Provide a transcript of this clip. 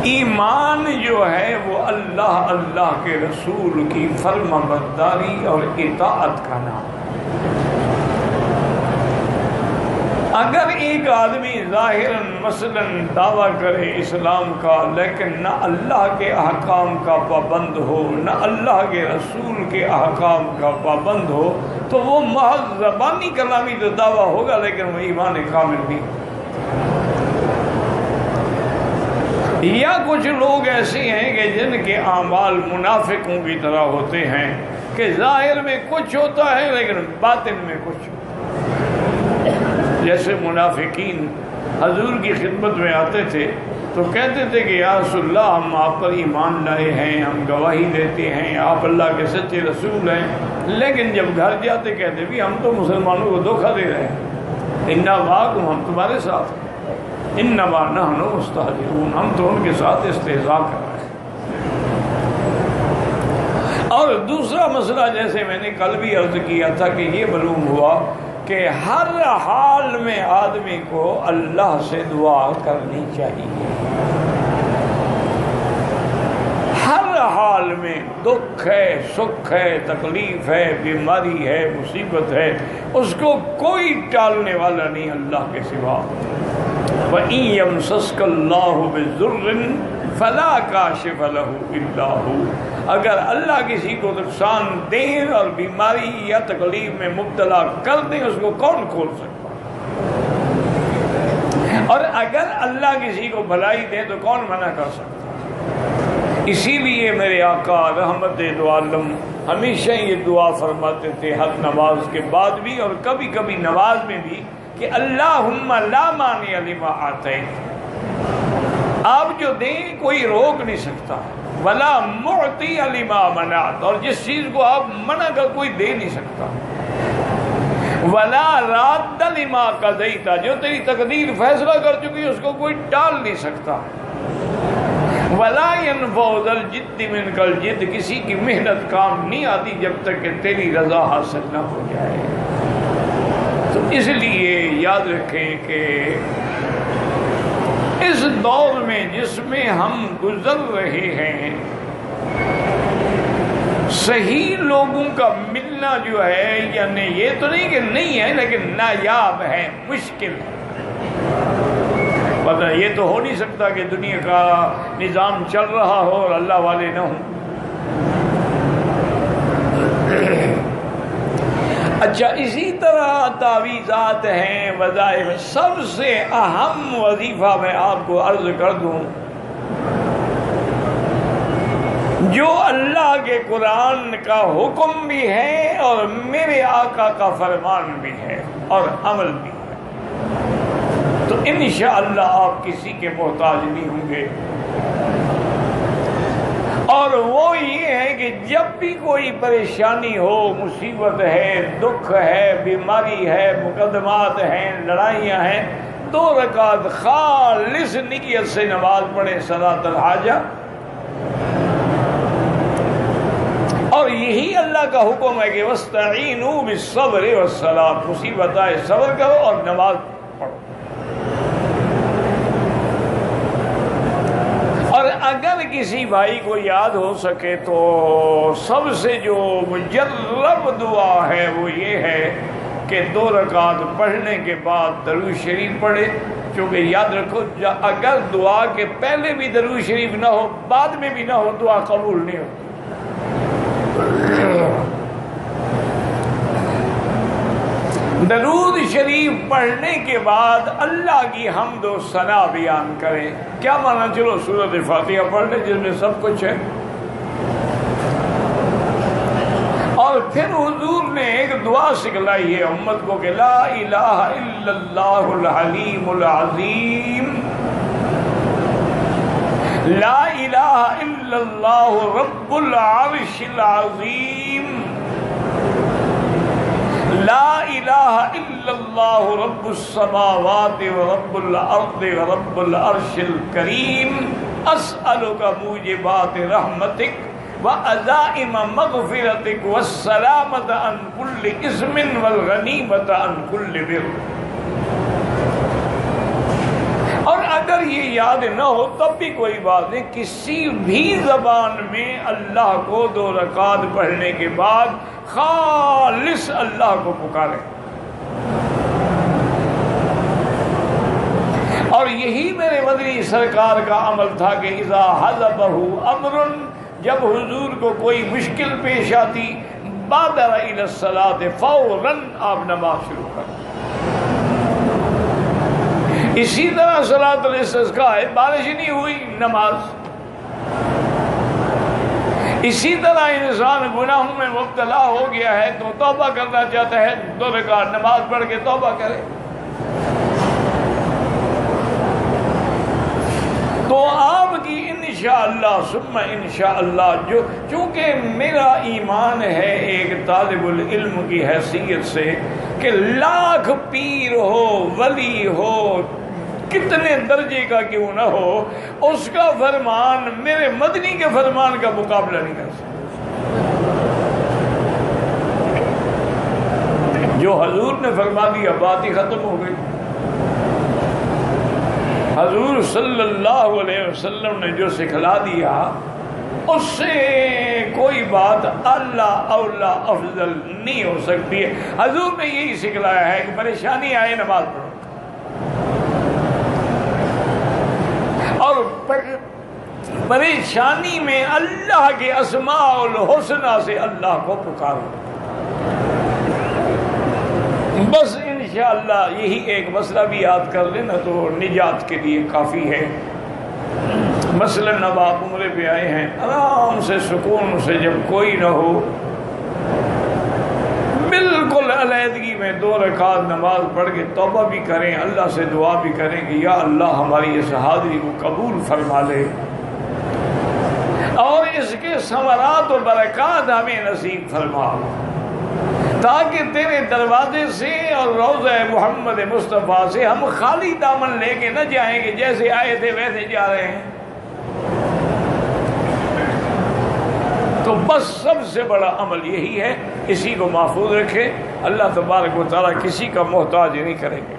ایمان جو ہے وہ اللہ کے رسول کی فرما برداری اور اطاعت کا نام. اگر ایک آدمی ظاہراً مثلاً دعویٰ کرے اسلام کا لیکن نہ اللہ کے احکام کا پابند ہو نہ اللہ کے رسول کے احکام کا پابند ہو تو وہ محض زبانی کلامی تو دعویٰ ہوگا لیکن وہ ایمان کامل نہیں. یا کچھ لوگ ایسے ہیں کہ جن کے اعمال منافقوں کی طرح ہوتے ہیں کہ ظاہر میں کچھ ہوتا ہے لیکن باطن میں کچھ. جیسے منافقین حضور کی خدمت میں آتے تھے تو کہتے تھے کہ یا رسول اللہ ہم آپ پر ایمان لائے ہیں, ہم گواہی دیتے ہیں, آپ اللہ کے سچے رسول ہیں, لیکن جب گھر جاتے کہتے بھی ہم تو مسلمانوں کو دھوکہ دے رہے ہیں, انا معکم ہم تمہارے ساتھ ہیں, انما نحن مستہزئون ہم تو ان کے ساتھ استہزاء کر رہے ہیں. اور دوسرا مسئلہ جیسے میں نے کل بھی عرض کیا تھا کہ یہ معلوم ہوا کہ ہر حال میں آدمی کو اللہ سے دعا کرنی چاہیے. ہر حال میں دکھ ہے, سکھ ہے, تکلیف ہے, بیماری ہے, مصیبت ہے, اس کو کوئی ٹالنے والا نہیں اللہ کے سوا. وَإِن يَمْسَسْكَ اللَّهُ بِضُرٍّ فَلَا كَاشِفَ لَهُ إِلَّا هُوَ اگر اللہ کسی کو نقصان دیں اور بیماری یا تکلیف میں مبتلا کر دیں اس کو کون کھول سکتا ہے, اور اگر اللہ کسی کو بھلائی دے تو کون منع کر سکتا ہے. اسی لیے میرے آقا رحمت دو عالم ہمیشہ یہ دعا فرماتے تھے ہر نماز کے بعد بھی اور کبھی کبھی نماز میں بھی کہ اللہم لا مانع لما آتیت, آپ جو دیں کوئی روک نہیں سکتا, ولا معطی لما منعت اور جس چیز کو آپ منع کر کوئی دے نہیں سکتا, ولا راد لما قضیت جو تیری تقدیر فیصلہ کر چکی اس کو کوئی ٹال نہیں سکتا, ولا ينفع ذا الجد منک الجد کسی کی محنت کام نہیں آتی جب تک کہ تیری رضا حاصل نہ ہو جائے. تو اس لیے یاد رکھیں کہ اس دور میں جس میں ہم گزر رہے ہیں صحیح لوگوں کا ملنا جو ہے یعنی یہ تو نہیں کہ نہیں ہے لیکن نایاب ہے, مشکل ہے. پتہ یہ تو ہو نہیں سکتا کہ دنیا کا نظام چل رہا ہو اور اللہ والے نہ ہوں. اچھا اسی طرح تعویذات ہیں, وظائف. سب سے اہم وظیفہ میں آپ کو عرض کر دوں جو اللہ کے قرآن کا حکم بھی ہے اور میرے آقا کا فرمان بھی ہے اور عمل بھی ہے, تو انشاءاللہ آپ کسی کے محتاج نہیں ہوں گے. اور وہ یہ ہے کہ جب بھی کوئی پریشانی ہو, مصیبت ہے, دکھ ہے, بیماری ہے, مقدمات ہیں, لڑائیاں ہیں, 2 رکعت خالص نیت سے نماز پڑھیں صلاۃ الحاجہ. اور یہی اللہ کا حکم ہے کہ وَاسْتَعِينُوا بِالصَّبْرِ وَالصَّلَاةِ مصیبت آئے صبر کرو اور نماز پڑھو. اور اگر کسی بھائی کو یاد ہو سکے تو سب سے جو مجرب دعا ہے وہ یہ ہے کہ 2 رکعت پڑھنے کے بعد درود شریف پڑھے. کیونکہ یاد رکھو اگر دعا کے پہلے بھی درود شریف نہ ہو بعد میں بھی نہ ہو دعا قبول نہیں ہوتی. درود شریف پڑھنے کے بعد اللہ کی حمد و ثنا بیان کریں. کیا مانا, چلو سورۃ فاتحہ پڑھ لیں جس میں سب کچھ ہے, اور پھر حضور نے ایک دعا سکھلائی ہے امت کو کہ لا الہ الا اللہ الحلیم العظیم, لا الہ الا اللہ رب العرش العظیم, لا الہ الا اللہ رب السماوات ورب الارض ورب العرش الکریم, اسألک موجبات رحمتک وعزائم مغفرتک والسلامت عن کل اثم والغنیمت عن کل بر. یاد نہ ہو تب بھی کوئی بات نہیں، کسی بھی زبان میں اللہ کو 2 رکعت پڑھنے کے بعد خالص اللہ کو پکارے. اور یہی میرے مدنی سرکار کا عمل تھا کہ اذا حضبہ امر، جب حضور کو کوئی مشکل پیش آتی، بادر الی الصلاۃ، فوراً آپ نماز شروع کر. اسی طرح صلاۃ الاستسقاء ہے، بارش نہیں ہوئی نماز. اسی طرح انسان گناہوں میں مبتلا ہو گیا ہے تو توبہ کرنا چاہتا ہے، 2 رکعت نماز پڑھ کے توبہ کرے. تو آپ کی انشاءاللہ ثم انشاءاللہ، جو چونکہ میرا ایمان ہے ایک طالب العلم کی حیثیت سے کہ لاکھ پیر ہو، ولی ہو، کتنے درجے کا کیوں نہ ہو، اس کا فرمان میرے مدنی کے فرمان کا مقابلہ نہیں کر سکتا. جو حضور نے فرما دیا بات ہی ختم ہو گئی. حضور صلی اللہ علیہ وسلم نے جو سکھلا دیا اس سے کوئی بات اللہ اولا افضل نہیں ہو سکتی ہے. حضور نے یہی سکھلایا ہے کہ پریشانی آئے نماز پڑھو، اور پریشانی میں اللہ کے اسماء الحسنہ سے اللہ کو پکارو. بس انشاءاللہ یہی ایک مسئلہ بھی یاد کر لینا تو نجات کے لیے کافی ہے. مثلاً اب آپ عمرے پہ آئے ہیں، آرام سے سکون سے، جب کوئی نہ ہو، بالکل علیحدگی میں 2 رکعت نماز پڑھ کے توبہ بھی کریں، اللہ سے دعا بھی کریں کہ یا اللہ ہماری اس حاضری کو قبول فرما لے اور اس کے ثمرات و برکات ہمیں نصیب فرما، تاکہ تیرے دروازے سے اور روضہ محمد مصطفیٰ سے ہم خالی دامن لے کے نہ جائیں کہ جیسے آئے تھے ویسے جا رہے ہیں. تو بس سب سے بڑا عمل یہی ہے، اسی کو محفوظ رکھے. اللہ تبارک و تعالیٰ کسی کا محتاج نہیں کریں گے.